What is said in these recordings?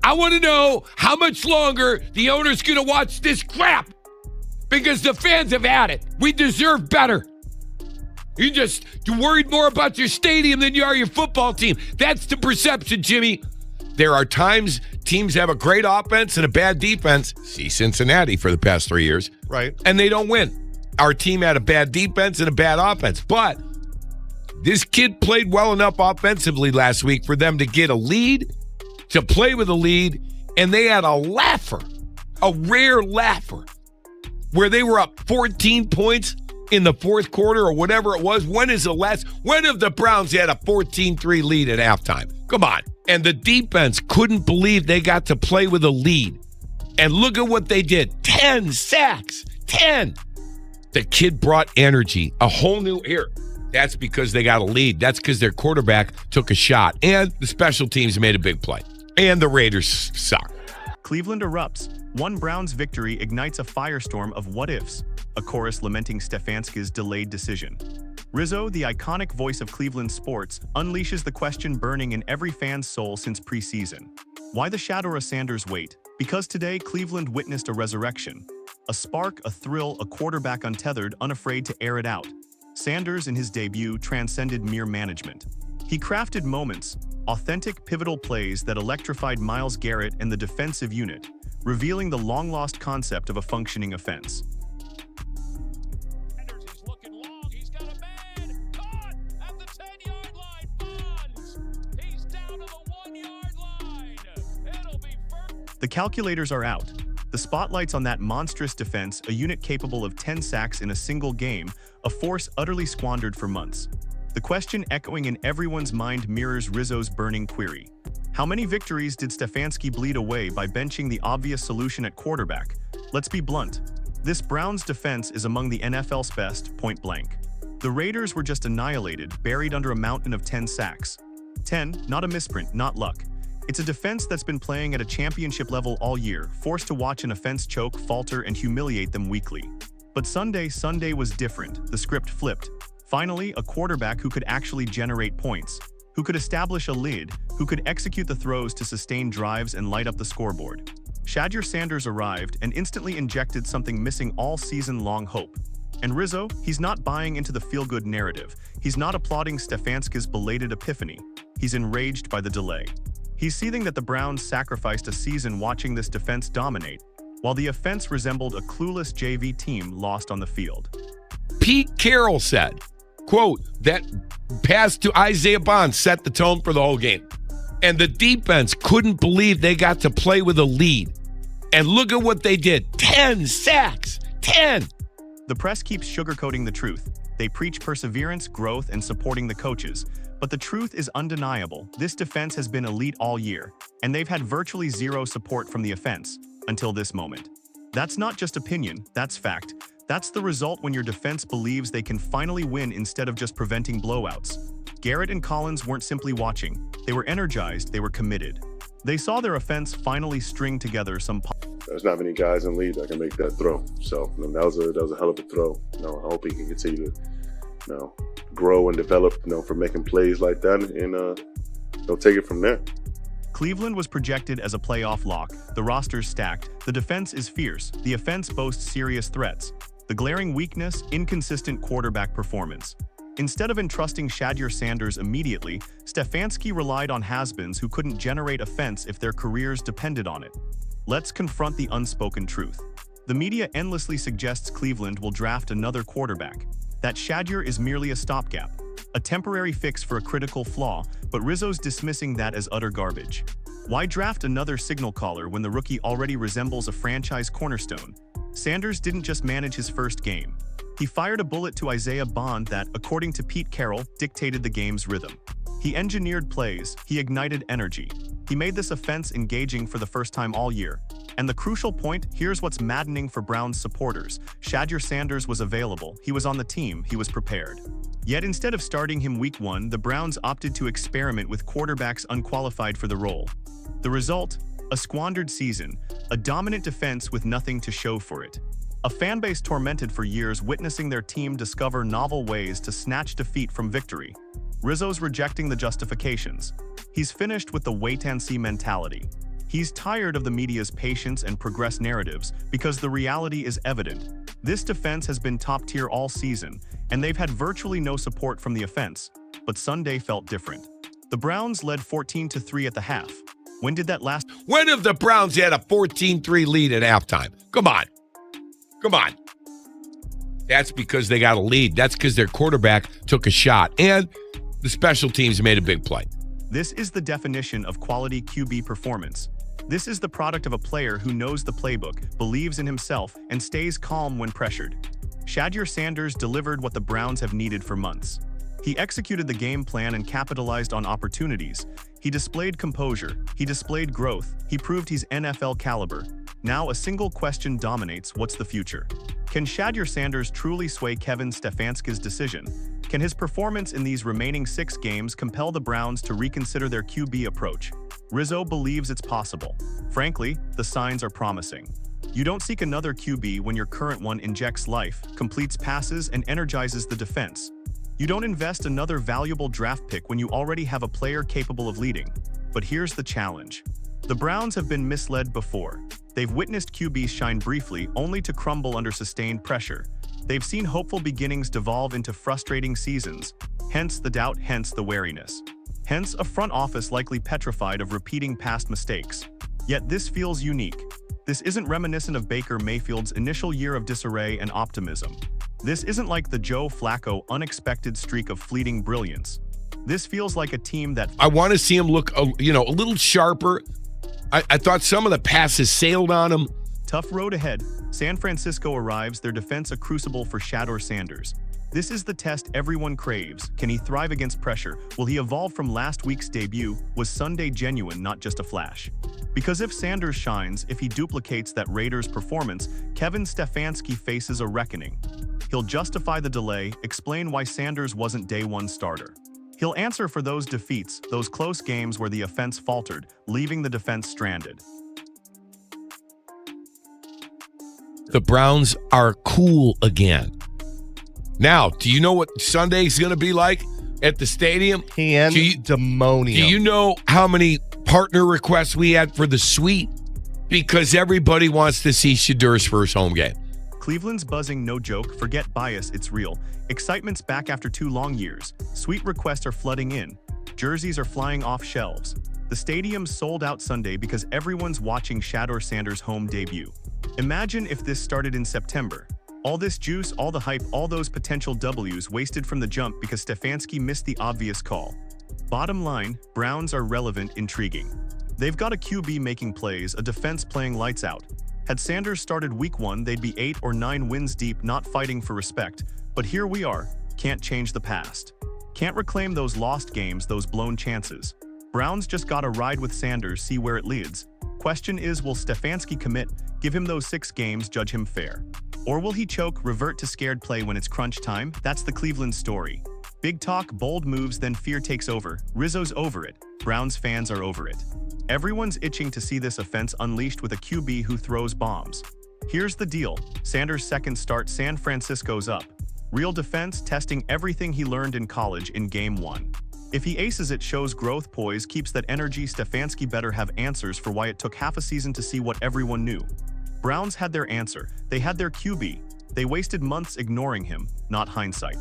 I want to know how much longer the owner's going to watch this crap, because the fans have had it. We deserve better. You're worried more about your stadium than you are your football team. That's the perception, Jimmy. There are times teams have a great offense and a bad defense. See Cincinnati for the past 3 years. Right. And they don't win. Our team had a bad defense and a bad offense. But this kid played well enough offensively last week for them to get a lead, to play with a lead, and they had a laugher, a rare laugher, where they were up 14 points in the fourth quarter or whatever it was. When have the Browns had a 14-3 lead at halftime? Come on. And the defense couldn't believe they got to play with a lead. And look at what they did. 10 sacks. 10. The kid brought energy. A whole new era. That's because they got a lead. That's because their quarterback took a shot. And the special teams made a big play. And the Raiders suck. Cleveland erupts. One Browns victory ignites a firestorm of what-ifs. A chorus lamenting Stefanski's delayed decision. Rizzo, the iconic voice of Cleveland sports, unleashes the question burning in every fan's soul since preseason. Why the Shadur Sanders wait? Because today Cleveland witnessed a resurrection. A spark, a thrill, a quarterback untethered, unafraid to air it out. Sanders, in his debut, transcended mere management. He crafted moments, authentic, pivotal plays that electrified Myles Garrett and the defensive unit, revealing the long-lost concept of a functioning offense. Sanders is looking long. He's got a man. Caught at the 10-yard line. Bonds. He's down to the 1-yard line. It'll be first. The calculators are out. The spotlight's on that monstrous defense, a unit capable of 10 sacks in a single game, a force utterly squandered for months. The question echoing in everyone's mind mirrors Rizzo's burning query. How many victories did Stefanski bleed away by benching the obvious solution at quarterback? Let's be blunt. This Browns defense is among the NFL's best, point blank. The Raiders were just annihilated, buried under a mountain of 10 sacks. 10, not a misprint, not luck. It's a defense that's been playing at a championship level all year, forced to watch an offense choke, falter, and humiliate them weekly. But Sunday was different. The script flipped. Finally, a quarterback who could actually generate points, who could establish a lead, who could execute the throws to sustain drives and light up the scoreboard. Shadur Sanders arrived and instantly injected something missing all season-long: hope. And Rizzo, he's not buying into the feel-good narrative. He's not applauding Stefanski's belated epiphany. He's enraged by the delay. He's seething that the Browns sacrificed a season watching this defense dominate, while the offense resembled a clueless JV team lost on the field. Pete Carroll said, quote, that pass to Isaiah Bonds set the tone for the whole game. And the defense couldn't believe they got to play with a lead. And look at what they did. 10 sacks. 10. The press keeps sugarcoating the truth. They preach perseverance, growth, and supporting the coaches. But the truth is undeniable. This defense has been elite all year, and they've had virtually zero support from the offense until this moment. That's not just opinion, that's fact. That's the result when your defense believes they can finally win instead of just preventing blowouts. Garrett and Collins weren't simply watching. They were energized, they were committed. They saw their offense finally string together some... There's not many guys in the league that can make that throw. So that was a hell of a throw. I hope he can continue to grow and develop for making plays like that, and they'll take it from there. Cleveland was projected as a playoff lock. The roster's stacked. The defense is fierce. The offense boasts serious threats. The glaring weakness, inconsistent quarterback performance. Instead of entrusting Shedeur Sanders immediately, Stefanski relied on has-beens who couldn't generate offense if their careers depended on it. Let's confront the unspoken truth. The media endlessly suggests Cleveland will draft another quarterback. That Shedeur is merely a stopgap, a temporary fix for a critical flaw, but Rizzo's dismissing that as utter garbage. Why draft another signal caller when the rookie already resembles a franchise cornerstone? Sanders didn't just manage his first game. He fired a bullet to Isaiah Bond that, according to Pete Carroll, dictated the game's rhythm. He engineered plays, he ignited energy. He made this offense engaging for the first time all year. And the crucial point, here's what's maddening for Browns supporters. Shadur Sanders was available, he was on the team, he was prepared. Yet instead of starting him week 1, the Browns opted to experiment with quarterbacks unqualified for the role. The result? A squandered season, a dominant defense with nothing to show for it. A fanbase tormented for years witnessing their team discover novel ways to snatch defeat from victory. Rizzo's rejecting the justifications. He's finished with the wait-and-see mentality. He's tired of the media's patience and progress narratives because the reality is evident. This defense has been top tier all season, and they've had virtually no support from the offense. But Sunday felt different. The Browns led 14-3 at the half. When did that last? When have the Browns had a 14-3 lead at halftime? Come on. Come on. That's because they got a lead. That's because their quarterback took a shot. And the special teams made a big play. This is the definition of quality QB performance. This is the product of a player who knows the playbook, believes in himself, and stays calm when pressured. Shedeur Sanders delivered what the Browns have needed for months. He executed the game plan and capitalized on opportunities. He displayed composure. He displayed growth. He proved he's NFL caliber. Now a single question dominates: what's the future? Can Shedeur Sanders truly sway Kevin Stefanski's decision? Can his performance in these remaining 6 games compel the Browns to reconsider their QB approach? Rizzo believes it's possible. Frankly, the signs are promising. You don't seek another QB when your current one injects life, completes passes, and energizes the defense. You don't invest another valuable draft pick when you already have a player capable of leading. But here's the challenge. The Browns have been misled before. They've witnessed QBs shine briefly only to crumble under sustained pressure. They've seen hopeful beginnings devolve into frustrating seasons. Hence the doubt, hence the wariness. Hence a front office likely petrified of repeating past mistakes. Yet this feels unique. This isn't reminiscent of Baker Mayfield's initial year of disarray and optimism. This isn't like the Joe Flacco unexpected streak of fleeting brilliance. This feels like a team that I want to see him look, a little sharper. I thought some of the passes sailed on him. Tough road ahead. San Francisco arrives, their defense a crucible for Shadur Sanders. This is the test everyone craves. Can he thrive against pressure? Will he evolve from last week's debut? Was Sunday genuine, not just a flash? Because if Sanders shines, if he duplicates that Raiders performance, Kevin Stefanski faces a reckoning. He'll justify the delay, explain why Sanders wasn't day one starter. He'll answer for those defeats, those close games where the offense faltered, leaving the defense stranded. The Browns are cool again. Now, do you know what Sunday's going to be like at the stadium? Pandemonium. Do you know how many partner requests we had for the suite? Because everybody wants to see Shedur's first home game. Cleveland's buzzing, no joke. Forget bias, it's real. Excitement's back after 2 long years. Suite requests are flooding in. Jerseys are flying off shelves. The stadium's sold out Sunday because everyone's watching Shadur Sanders' home debut. Imagine if this started in September. All this juice, all the hype, all those potential W's wasted from the jump because Stefanski missed the obvious call. Bottom line, Browns are relevant, intriguing. They've got a QB making plays, a defense playing lights out. Had Sanders started week 1, they'd be 8 or 9 wins deep, not fighting for respect. But here we are, can't change the past. Can't reclaim those lost games, those blown chances. Browns just gotta ride with Sanders, see where it leads. Question is, will Stefanski commit, give him those 6 games, judge him fair? Or will he choke, revert to scared play when it's crunch time? That's the Cleveland story. Big talk, bold moves, then fear takes over. Rizzo's over it. Browns fans are over it. Everyone's itching to see this offense unleashed with a QB who throws bombs. Here's the deal. Sanders' second start, San Francisco's up. Real defense, testing everything he learned in college in game 1. If he aces it, shows growth, poise, keeps that energy, Stefanski better have answers for why it took half a season to see what everyone knew. Browns had their answer. They had their QB. They wasted months ignoring him, not hindsight.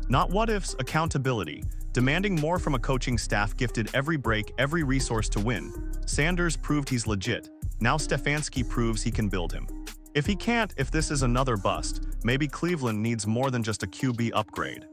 Not what-ifs, accountability. Demanding more from a coaching staff gifted every break, every resource to win. Sanders proved he's legit. Now Stefanski proves he can build him. If he can't, if this is another bust, maybe Cleveland needs more than just a QB upgrade.